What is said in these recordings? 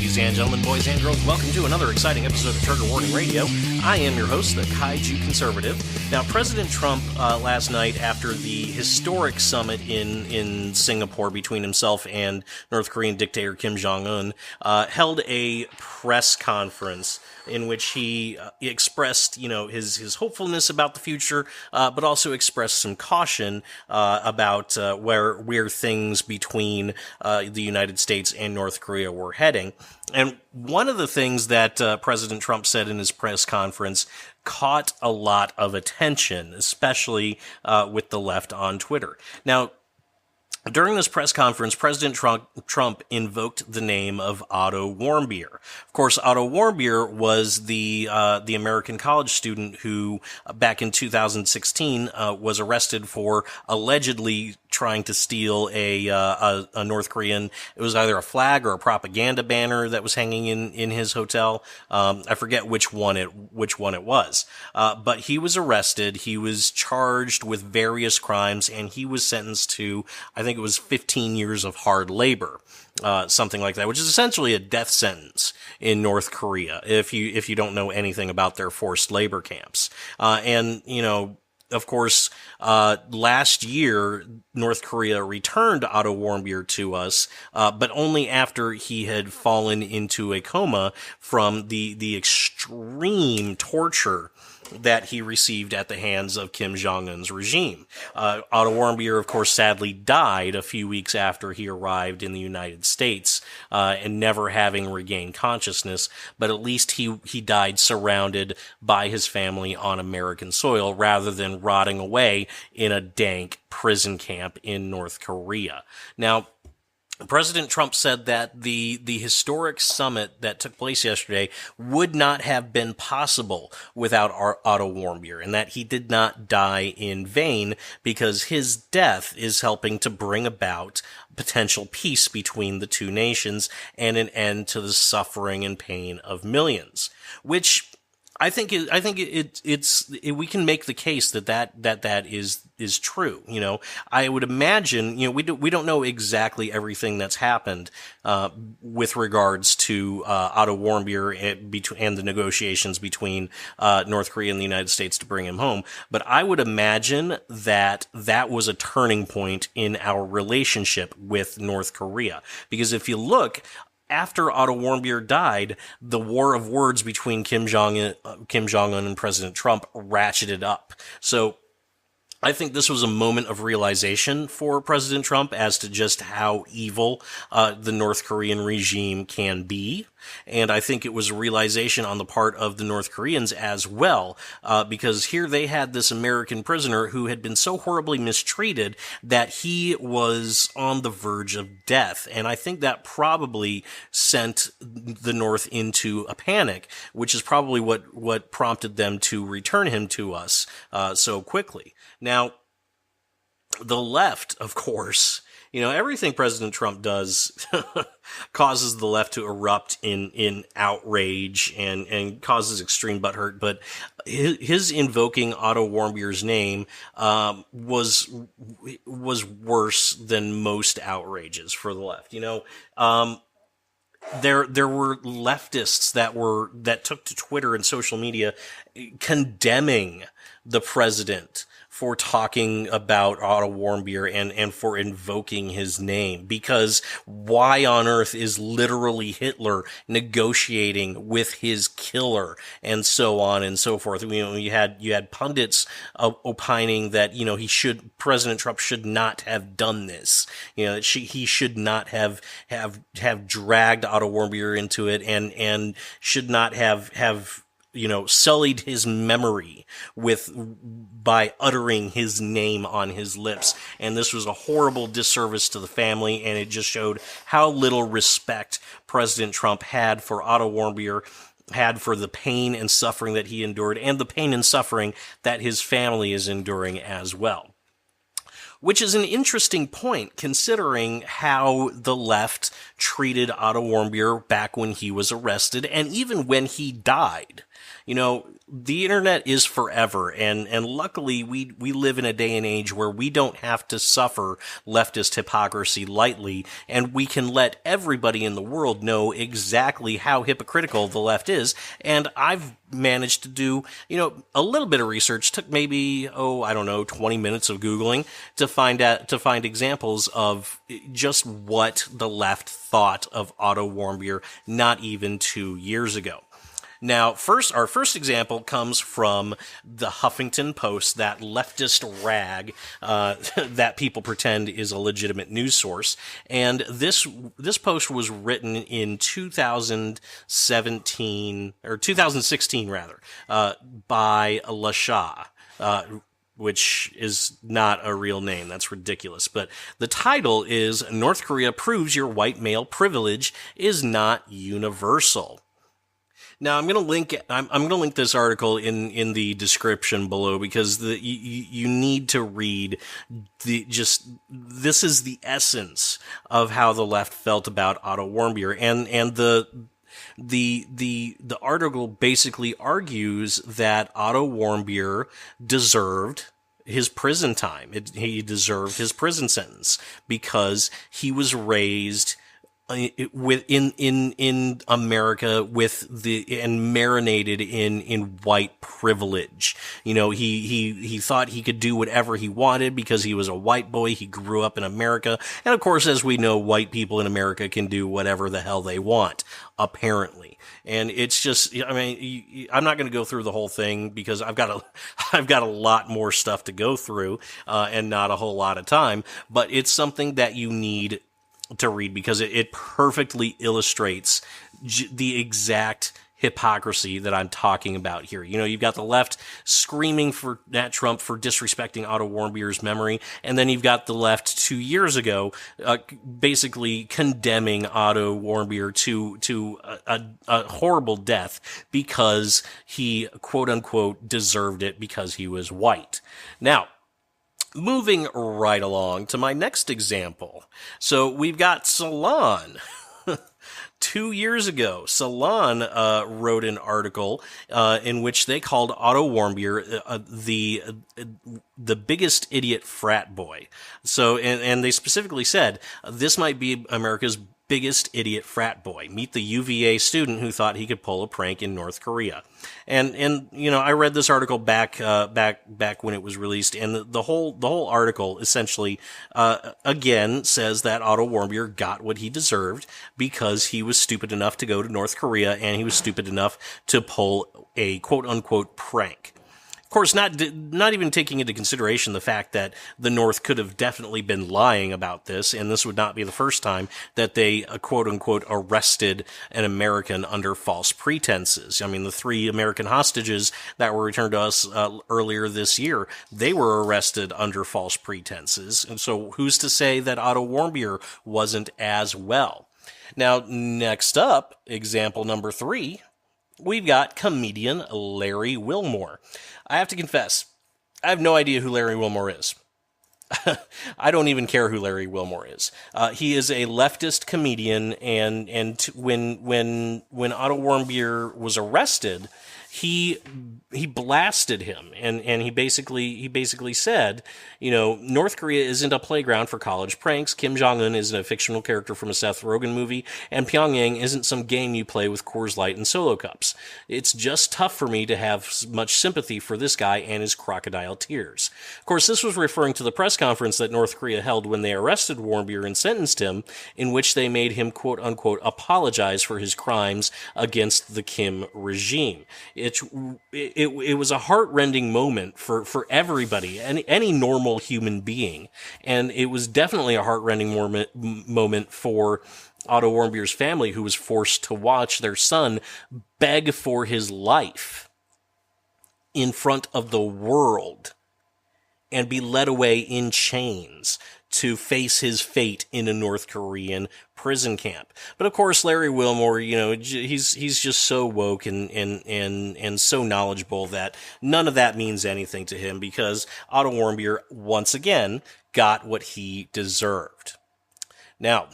ladies and gentlemen, boys and girls. Welcome to another exciting episode of Trigger Warning Radio. I am your host, the Kaiju Conservative. Now, President Trump last night, after the historic summit in Singapore between himself and North Korean dictator Kim Jong-un, held a press conference in which he expressed, his hopefulness about the future, but also expressed some caution about where things between the United States and North Korea were heading. And one of the things that President Trump said in his press conference caught a lot of attention, especially with the left on Twitter. Now, during this press conference, President Trump invoked the name of Otto Warmbier. Of course, Otto Warmbier was the American college student who, back in 2016, was arrested for allegedly trying to steal a North Korean. It was either a flag or a propaganda banner that was hanging in his hotel. I forget which one it was. But he was arrested. He was charged with various crimes, and he was sentenced to, I think it was 15 years of hard labor, something like that, which is essentially a death sentence in North Korea, if you don't know anything about their forced labor camps. Of course, last year, North Korea returned Otto Warmbier to us, but only after he had fallen into a coma from the extreme torture that he received at the hands of Kim Jong-un's regime. Otto Warmbier, of course, sadly died a few weeks after he arrived in the United States, and never having regained consciousness, but at least he died surrounded by his family on American soil rather than rotting away in a dank prison camp in North Korea. Now, President Trump said that the historic summit that took place yesterday would not have been possible without Otto Warmbier, and that he did not die in vain because his death is helping to bring about potential peace between the two nations and an end to the suffering and pain of millions, which I think we can make the case that is true. I would imagine, we don't know exactly everything that's happened with regards to Otto Warmbier and the negotiations between North Korea and the United States to bring him home. But I would imagine that was a turning point in our relationship with North Korea, because if you look, after Otto Warmbier died, the war of words between Kim Jong-un and President Trump ratcheted up. So I think this was a moment of realization for President Trump as to just how evil the North Korean regime can be. And I think it was a realization on the part of the North Koreans as well, because here they had this American prisoner who had been so horribly mistreated that he was on the verge of death. And I think that probably sent the North into a panic, which is probably what prompted them to return him to us so quickly. Now, the left, of course, everything President Trump does causes the left to erupt in outrage and causes extreme butthurt. But his invoking Otto Warmbier's name was worse than most outrages for the left. There were leftists that took to Twitter and social media condemning the president for talking about Otto Warmbier and for invoking his name, because why on earth is literally Hitler negotiating with his killer, and so on and so forth. You had pundits opining that President Trump should not have done this. He should not have dragged Otto Warmbier into it, and should not have sullied his memory by uttering his name on his lips. And this was a horrible disservice to the family, and it just showed how little respect President Trump had for Otto Warmbier, had for the pain and suffering that he endured, and the pain and suffering that his family is enduring as well. Which is an interesting point, considering how the left treated Otto Warmbier back when he was arrested, and even when he died. The internet is forever, and luckily we live in a day and age where we don't have to suffer leftist hypocrisy lightly, and we can let everybody in the world know exactly how hypocritical the left is. And I've managed to do, a little bit of research. Took maybe, 20 minutes of Googling to find examples of just what the left thought of Otto Warmbier not even 2 years ago. Now, our first example comes from the Huffington Post, that leftist rag that people pretend is a legitimate news source. And this post was written in 2016 rather, by LaShaw, which is not a real name. That's ridiculous. But the title is "North Korea Proves Your White Male Privilege is Not Universal." Now, I'm going to link this article in the description below, because you need to read this is the essence of how the left felt about Otto Warmbier, and the article basically argues that Otto Warmbier deserved his prison time. He deserved his prison sentence because he was raised in America and marinated in white privilege. He thought he could do whatever he wanted because he was a white boy. He grew up in America. And of course, as we know, white people in America can do whatever the hell they want, apparently. And it's just, I'm not going to go through the whole thing because I've got a lot more stuff to go through, and not a whole lot of time, but it's something that you need to read because it perfectly illustrates the exact hypocrisy that I'm talking about here. You've got the left screaming at Trump for disrespecting Otto Warmbier's memory, and then you've got the left 2 years ago basically condemning Otto Warmbier to a horrible death because he, quote unquote, deserved it because he was white. Now, moving right along to my next example. So we've got Salon. 2 years ago, Salon wrote an article in which they called Otto Warmbier the biggest idiot frat boy. So, and they specifically said, this might be America's biggest idiot frat boy. Meet the UVA student who thought he could pull a prank in North Korea. And I read this article back when it was released, and the whole article essentially again says that Otto Warmbier got what he deserved because he was stupid enough to go to North Korea, and he was stupid enough to pull a quote unquote prank. Of course, not even taking into consideration the fact that the North could have definitely been lying about this, and this would not be the first time that they, quote-unquote, arrested an American under false pretenses. The 3 American hostages that were returned to us earlier this year, they were arrested under false pretenses, and so who's to say that Otto Warmbier wasn't as well? Now, next up, example number 3, we've got comedian Larry Wilmore. I have to confess, I have no idea who Larry Wilmore is. I don't even care who Larry Wilmore is. He is a leftist comedian, and when Otto Warmbier was arrested, he blasted him, and he basically said, North Korea isn't a playground for college pranks, Kim Jong-un isn't a fictional character from a Seth Rogen movie, and Pyongyang isn't some game you play with Coors Light and Solo cups. It's just tough for me to have much sympathy for this guy and his crocodile tears. Of course, this was referring to the press conference that North Korea held when they arrested Warmbier and sentenced him, in which they made him, quote unquote, apologize for his crimes against the Kim regime. It was a heart-rending moment for everybody, any normal human being, and it was definitely a heart-rending moment for Otto Warmbier's family, who was forced to watch their son beg for his life in front of the world and be led away in chains to face his fate in a North Korean prison camp. But of course, Larry Wilmore, he's just so woke and so knowledgeable that none of that means anything to him, because Otto Warmbier once again got what he deserved. Now,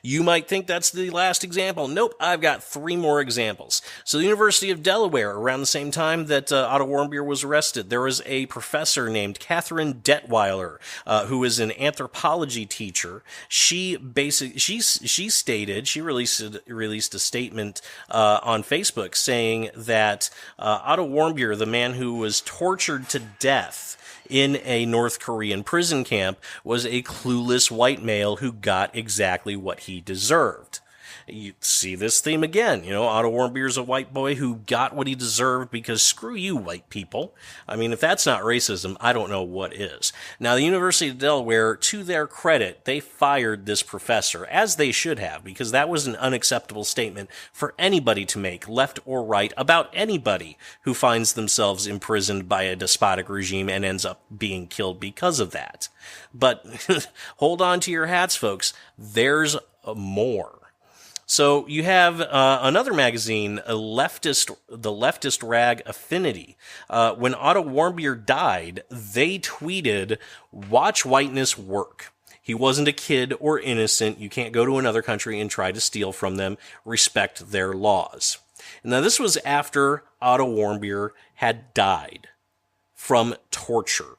you might think that's the last example. Nope, I've got 3 more examples. So the University of Delaware, around the same time that Otto Warmbier was arrested, there was a professor named Catherine Detweiler, who is an anthropology teacher. She stated, she released a statement on Facebook saying that Otto Warmbier, the man who was tortured to death in a North Korean prison camp, was a clueless white male who got exactly what he deserved. You see this theme again. Otto Warmbier's a white boy who got what he deserved because screw you, white people. I mean, if that's not racism, I don't know what is. Now, the University of Delaware, to their credit, they fired this professor, as they should have, because that was an unacceptable statement for anybody to make, left or right, about anybody who finds themselves imprisoned by a despotic regime and ends up being killed because of that. But hold on to your hats, folks. There's more. So you have another magazine, the Leftist rag Affinity. When Otto Warmbier died, they tweeted, "Watch whiteness work. He wasn't a kid or innocent. You can't go to another country and try to steal from them. Respect their laws." Now, this was after Otto Warmbier had died from torture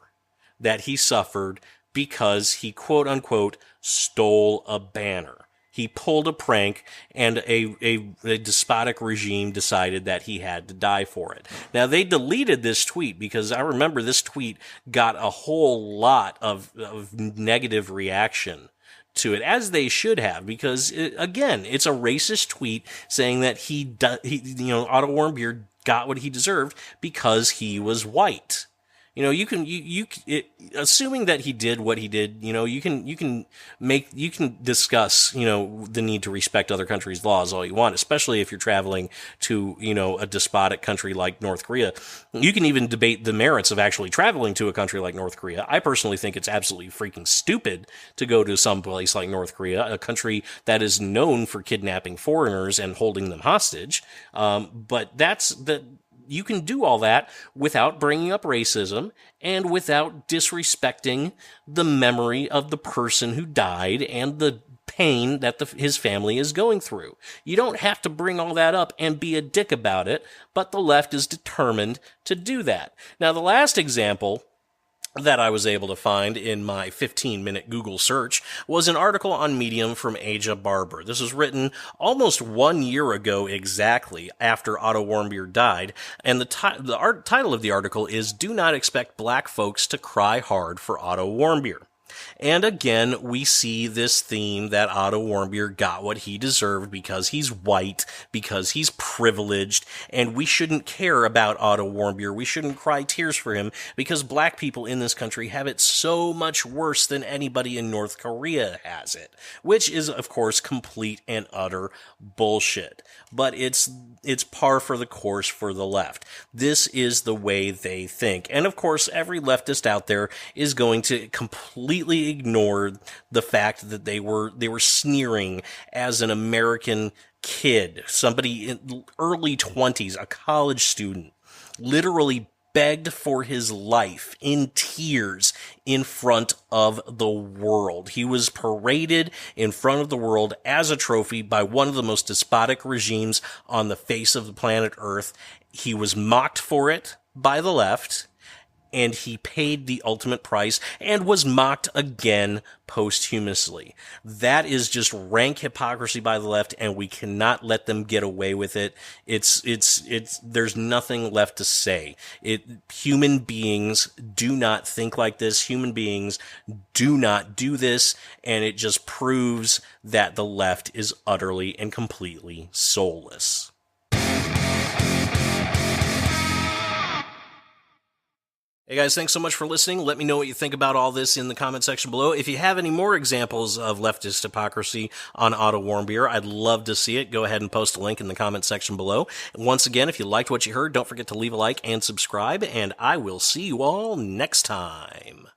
that he suffered because he, quote-unquote, stole a banner. He pulled a prank, and a despotic regime decided that he had to die for it. Now, they deleted this tweet because I remember this tweet got a whole lot of negative reaction to it, as they should have, because, again, it's a racist tweet saying that Otto Warmbier got what he deserved because he was white. Assuming that he did what he did, you can discuss, the need to respect other countries' laws all you want, especially if you're traveling to, a despotic country like North Korea. You can even debate the merits of actually traveling to a country like North Korea. I personally think it's absolutely freaking stupid to go to some place like North Korea, a country that is known for kidnapping foreigners and holding them hostage. But you can do all that without bringing up racism and without disrespecting the memory of the person who died and the pain that his family is going through. You don't have to bring all that up and be a dick about it, but the left is determined to do that. Now, the last example that I was able to find in my 15-minute Google search was an article on Medium from Aja Barber. This was written almost 1 year ago exactly after Otto Warmbier died, and the title of the article is "Do Not Expect Black Folks to Cry Hard for Otto Warmbier." And again, we see this theme that Otto Warmbier got what he deserved because he's white, because he's privileged, and we shouldn't care about Otto Warmbier. We shouldn't cry tears for him because black people in this country have it so much worse than anybody in North Korea has it, which is, of course, complete and utter bullshit. But it's par for the course for the left. This is the way they think. And of course, every leftist out there is going to completely ignore the fact that they were sneering as an American kid, somebody in early 20s, a college student, literally begged for his life in tears in front of the world. He was paraded in front of the world as a trophy by one of the most despotic regimes on the face of the planet Earth. He was mocked for it by the left, and he paid the ultimate price and was mocked again posthumously. That is just rank hypocrisy by the left, and we cannot let them get away with it. There's nothing left to say. Human beings do not think like this. Human beings do not do this, and it just proves that the left is utterly and completely soulless. Hey guys, thanks so much for listening. Let me know what you think about all this in the comment section below. If you have any more examples of leftist hypocrisy on Otto Warmbier, I'd love to see it. Go ahead and post a link in the comment section below. And once again, if you liked what you heard, don't forget to leave a like and subscribe, and I will see you all next time.